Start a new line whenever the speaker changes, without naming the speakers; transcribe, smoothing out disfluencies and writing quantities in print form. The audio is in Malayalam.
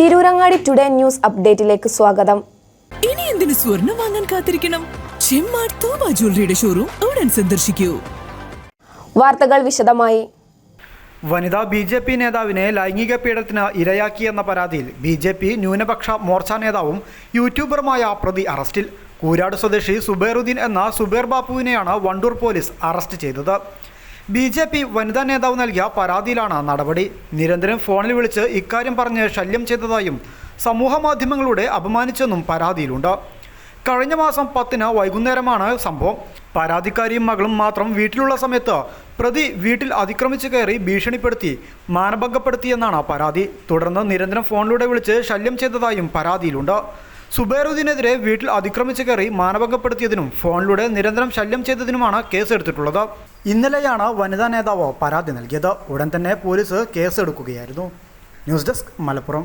തിരൂരങ്ങാടി ടുഡേ ന്യൂസ് അപ്ഡേറ്റിലേക്ക് സ്വാഗതം.
ഇനി എന്തിനു സ്വർണം വാങ്ങാൻ കാത്തിരിക്കണം? ചെമ്മാട് തോമ ജ്വല്ലറിയുടെ ഷോറൂം ഉടൻ സന്ദർശിക്കൂ.
വാർത്തകൾ വിശദമായി.
വനിതാ BJP നേതാവിനെ ലൈംഗിക പീഡനത്തിന് ഇരയാക്കിയെന്ന പരാതിയിൽ BJP ന്യൂനപക്ഷ മോർച്ച നേതാവും യൂട്യൂബറുമായ പ്രതി അറസ്റ്റിൽ. കൂരാട് സ്വദേശി സുബൈറുദ്ദീൻ എന്ന സുബൈർ ബാപ്പുവിനെയാണ് വണ്ടൂർ പോലീസ് അറസ്റ്റ് ചെയ്തത്. BJP വനിതാ നേതാവ് നൽകിയ പരാതിയിലാണ് നടപടി. നിരന്തരം ഫോണിൽ വിളിച്ച് ഇക്കാര്യം പറഞ്ഞ് ശല്യം ചെയ്തതായും സമൂഹ മാധ്യമങ്ങളിലൂടെ അപമാനിച്ചെന്നും പരാതിയിലുണ്ട്. കഴിഞ്ഞ മാസം 10-ന് വൈകുന്നേരമാണ് സംഭവം. പരാതിക്കാരിയും മകളും മാത്രം വീട്ടിലുള്ള സമയത്ത് പ്രതി വീട്ടിൽ അതിക്രമിച്ചു കയറി ഭീഷണിപ്പെടുത്തി മാനഭംഗപ്പെടുത്തിയെന്നാണ് പരാതി. തുടർന്ന് നിരന്തരം ഫോണിലൂടെ വിളിച്ച് ശല്യം ചെയ്തതായും പരാതിയിലുണ്ട്. സുബൈറുദ്ദീനെതിരെ വീട്ടിൽ അതിക്രമിച്ചു കയറി മാനഭംഗപ്പെടുത്തിയതിനും ഫോണിലൂടെ നിരന്തരം ശല്യം ചെയ്തതിനുമാണ് കേസെടുത്തിട്ടുള്ളത്. ഇന്നലെയാണ് വനിതാ നേതാവ് പരാതി നൽകിയത്. ഉടൻ തന്നെ പോലീസ് കേസെടുക്കുകയായിരുന്നു. News desk, Malappuram.